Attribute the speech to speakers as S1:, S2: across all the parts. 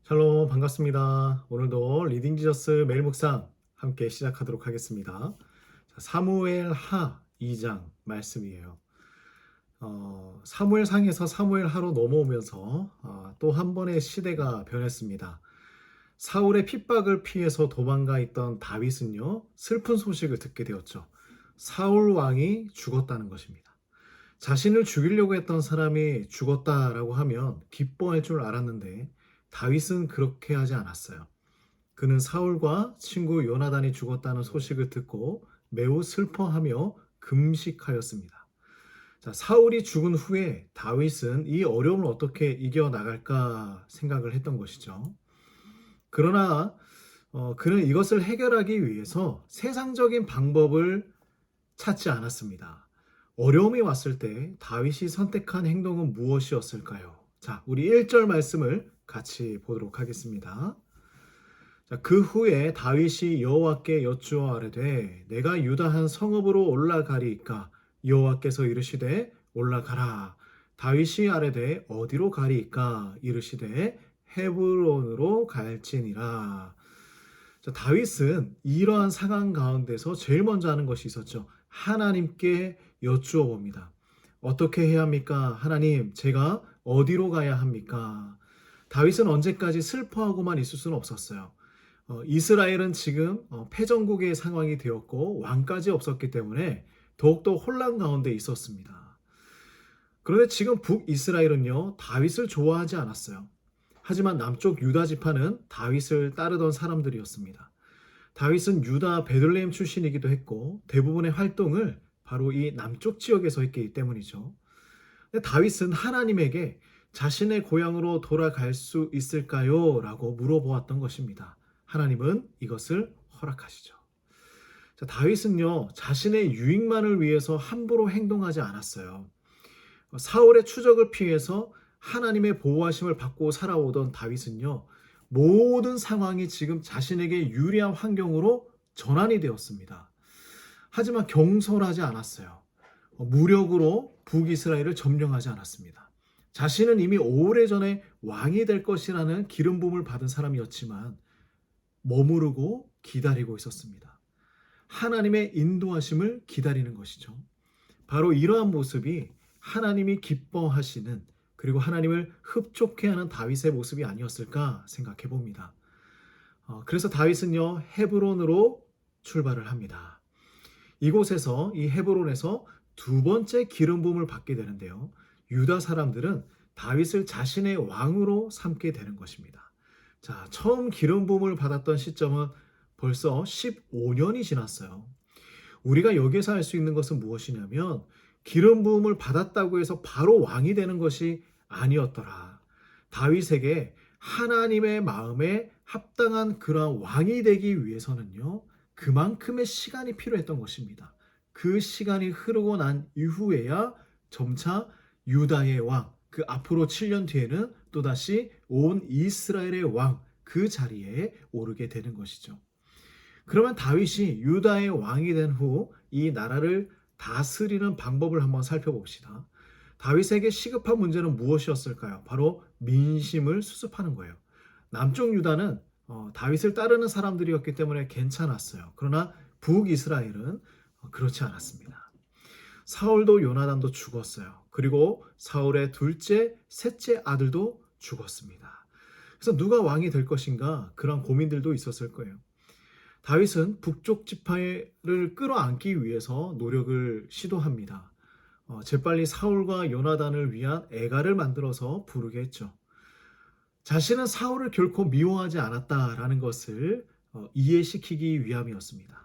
S1: 샬롬 반갑습니다. 오늘도 리딩 지저스 매일 묵상 함께 시작하도록 하겠습니다. 사무엘 하 2장 말씀이에요. 사무엘 상에서 사무엘 하로 넘어오면서 또 한 번의 시대가 변했습니다. 사울의 핍박을 피해서 도망가 있던 다윗은요, 슬픈 소식을 듣게 되었죠. 사울 왕이 죽었다는 것입니다. 자신을 죽이려고 했던 사람이 죽었다라고 하면 기뻐할 줄 알았는데 다윗은 그렇게 하지 않았어요. 그는 사울과 친구 요나단이 죽었다는 소식을 듣고 매우 슬퍼하며 금식하였습니다. 자, 사울이 죽은 후에 다윗은 이 어려움을 어떻게 이겨나갈까 생각을 했던 것이죠. 그러나 그는 이것을 해결하기 위해서 세상적인 방법을 찾지 않았습니다. 어려움이 왔을 때 다윗이 선택한 행동은 무엇이었을까요? 자, 우리 1절 말씀을 같이 보도록 하겠습니다. 자, 그 후에 다윗이 여호와께 여쭈어 아뢰되 내가 유다 한 성읍으로 올라가리이까 여호와께서 이르시되 올라가라. 다윗이 아뢰되 어디로 가리이까 이르시되 헤브론으로 갈지니라. 자, 다윗은 이러한 상황 가운데서 제일 먼저 하는 것이 있었죠. 하나님께 여쭈어 봅니다. 어떻게 해야 합니까? 하나님, 제가 어디로 가야 합니까? 다윗은 언제까지 슬퍼하고만 있을 수는 없었어요. 이스라엘은 지금 패전국의 상황이 되었고 왕까지 없었기 때문에 더욱더 혼란 가운데 있었습니다. 그런데 지금 북이스라엘은요, 다윗을 좋아하지 않았어요. 하지만 남쪽 유다 지파는 다윗을 따르던 사람들이었습니다. 다윗은 유다 베들레헴 출신이기도 했고 대부분의 활동을 바로 이 남쪽 지역에서 했기 때문이죠. 근데 다윗은 하나님에게 자신의 고향으로 돌아갈 수 있을까요? 라고 물어보았던 것입니다. 하나님은 이것을 허락하시죠. 자, 다윗은요, 자신의 유익만을 위해서 함부로 행동하지 않았어요. 사울의 추적을 피해서 하나님의 보호하심을 받고 살아오던 다윗은요, 모든 상황이 지금 자신에게 유리한 환경으로 전환이 되었습니다. 하지만 경솔하지 않았어요. 무력으로 북이스라엘을 점령하지 않았습니다. 자신은 이미 오래전에 왕이 될 것이라는 기름 부음을 받은 사람이었지만 머무르고 기다리고 있었습니다. 하나님의 인도하심을 기다리는 것이죠. 바로 이러한 모습이 하나님이 기뻐하시는 그리고 하나님을 흡족해하는 다윗의 모습이 아니었을까 생각해 봅니다. 그래서 다윗은요, 헤브론으로 출발을 합니다. 이곳에서 이 헤브론에서 두 번째 기름 부음을 받게 되는데요. 유다 사람들은 다윗을 자신의 왕으로 삼게 되는 것입니다. 자, 처음 기름 부음을 받았던 시점은 벌써 15년이 지났어요. 우리가 여기에서 할 수 있는 것은 무엇이냐면 기름 부음을 받았다고 해서 바로 왕이 되는 것이 아니었더라. 다윗에게 하나님의 마음에 합당한 그러한 왕이 되기 위해서는요, 그만큼의 시간이 필요했던 것입니다. 그 시간이 흐르고 난 이후에야 점차 유다의 왕, 그 앞으로 7년 뒤에는 또다시 온 이스라엘의 왕, 그 자리에 오르게 되는 것이죠. 그러면 다윗이 유다의 왕이 된 후 이 나라를 다스리는 방법을 한번 살펴봅시다. 다윗에게 시급한 문제는 무엇이었을까요? 바로 민심을 수습하는 거예요. 남쪽 유다는 다윗을 따르는 사람들이었기 때문에 괜찮았어요. 그러나 북이스라엘은 그렇지 않았습니다. 사울도 요나단도 죽었어요. 그리고 사울의 둘째, 셋째 아들도 죽었습니다. 그래서 누가 왕이 될 것인가 그런 고민들도 있었을 거예요. 다윗은 북쪽 지파를 끌어안기 위해서 노력을 시도합니다. 재빨리 사울과 요나단을 위한 애가를 만들어서 부르게 했죠. 자신은 사울을 결코 미워하지 않았다라는 것을 이해시키기 위함이었습니다.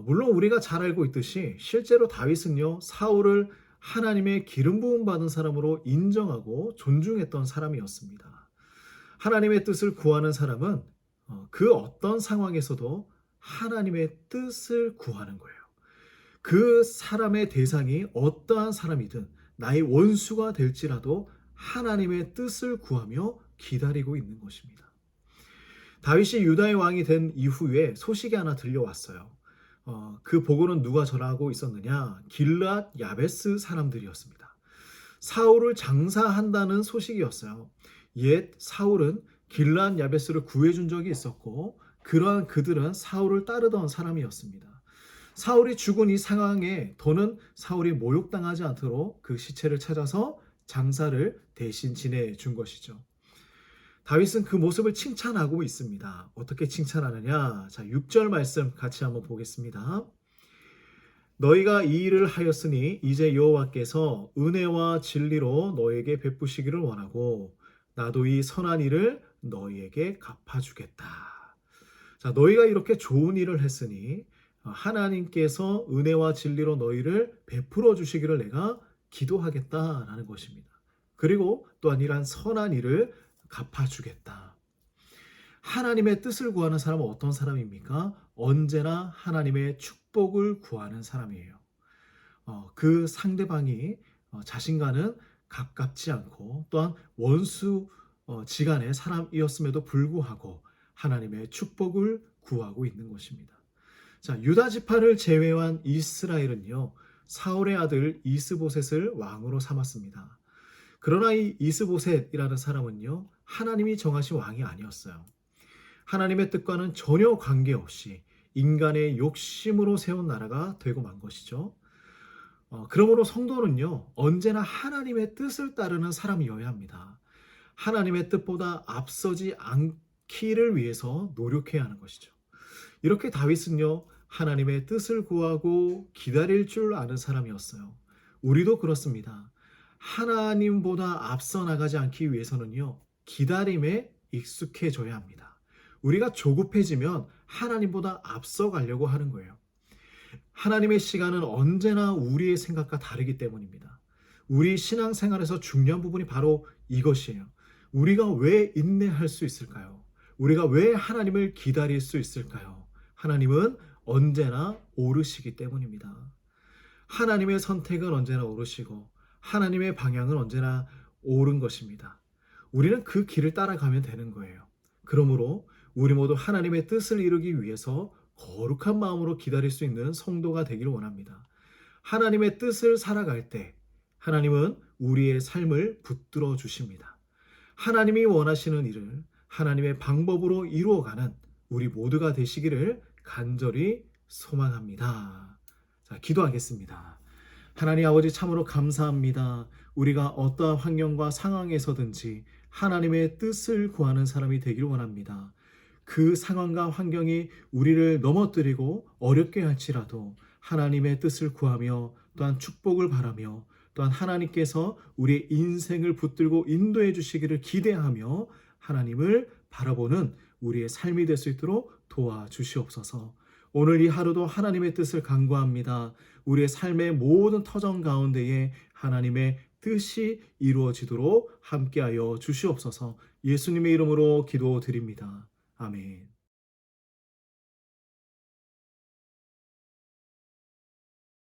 S1: 물론 우리가 잘 알고 있듯이 실제로 다윗은요, 사울을 하나님의 기름 부음 받은 사람으로 인정하고 존중했던 사람이었습니다. 하나님의 뜻을 구하는 사람은 그 어떤 상황에서도 하나님의 뜻을 구하는 거예요. 그 사람의 대상이 어떠한 사람이든 나의 원수가 될지라도 하나님의 뜻을 구하며 기다리고 있는 것입니다. 다윗이 유다의 왕이 된 이후에 소식이 하나 들려왔어요. 그 보고는 누가 전하고 있었느냐? 길르앗 야베스 사람들이었습니다. 사울을 장사한다는 소식이었어요. 옛 사울은 길르앗 야베스를 구해준 적이 있었고 그러한 그들은 사울을 따르던 사람이었습니다. 사울이 죽은 이 상황에 더는 사울이 모욕당하지 않도록 그 시체를 찾아서 장사를 대신 지내준 것이죠. 다윗은 그 모습을 칭찬하고 있습니다. 어떻게 칭찬하느냐? 자, 6절 말씀 같이 한번 보겠습니다. 너희가 이 일을 하였으니 이제 여호와께서 은혜와 진리로 너에게 베푸시기를 원하고 나도 이 선한 일을 너희에게 갚아주겠다. 자, 너희가 이렇게 좋은 일을 했으니 하나님께서 은혜와 진리로 너희를 베풀어 주시기를 내가 기도하겠다라는 것입니다. 그리고 또한 이러한 선한 일을 갚아주겠다. 하나님의 뜻을 구하는 사람은 어떤 사람입니까? 언제나 하나님의 축복을 구하는 사람이에요. 그 상대방이 자신과는 가깝지 않고 또한 원수 지간의 사람이었음에도 불구하고 하나님의 축복을 구하고 있는 것입니다. 자, 유다 지파를 제외한 이스라엘은요, 사울의 아들 이스보셋을 왕으로 삼았습니다. 그러나 이 이스보셋이라는 사람은요, 하나님이 정하신 왕이 아니었어요. 하나님의 뜻과는 전혀 관계없이 인간의 욕심으로 세운 나라가 되고 만 것이죠. 그러므로 성도는요, 언제나 하나님의 뜻을 따르는 사람이어야 합니다. 하나님의 뜻보다 앞서지 않기를 위해서 노력해야 하는 것이죠. 이렇게 다윗은요, 하나님의 뜻을 구하고 기다릴 줄 아는 사람이었어요. 우리도 그렇습니다. 하나님보다 앞서 나가지 않기 위해서는요, 기다림에 익숙해져야 합니다. 우리가 조급해지면 하나님보다 앞서 가려고 하는 거예요. 하나님의 시간은 언제나 우리의 생각과 다르기 때문입니다. 우리 신앙생활에서 중요한 부분이 바로 이것이에요. 우리가 왜 인내할 수 있을까요? 우리가 왜 하나님을 기다릴 수 있을까요? 하나님은 언제나 옳으시기 때문입니다. 하나님의 선택은 언제나 옳으시고 하나님의 방향은 언제나 옳은 것입니다. 우리는 그 길을 따라가면 되는 거예요. 그러므로 우리 모두 하나님의 뜻을 이루기 위해서 거룩한 마음으로 기다릴 수 있는 성도가 되기를 원합니다. 하나님의 뜻을 살아갈 때 하나님은 우리의 삶을 붙들어 주십니다. 하나님이 원하시는 일을 하나님의 방법으로 이루어가는 우리 모두가 되시기를 간절히 소망합니다. 자, 기도하겠습니다. 하나님 아버지 참으로 감사합니다. 우리가 어떠한 환경과 상황에서든지 하나님의 뜻을 구하는 사람이 되기를 원합니다. 그 상황과 환경이 우리를 넘어뜨리고 어렵게 할지라도 하나님의 뜻을 구하며 또한 축복을 바라며 또한 하나님께서 우리의 인생을 붙들고 인도해 주시기를 기대하며 하나님을 바라보는 우리의 삶이 될 수 있도록 도와주시옵소서. 오늘 이 하루도 하나님의 뜻을 간구합니다. 우리의 삶의 모든 터전 가운데에 하나님의 뜻이 이루어지도록 함께하여 주시옵소서. 예수님의 이름으로 기도드립니다. 아멘.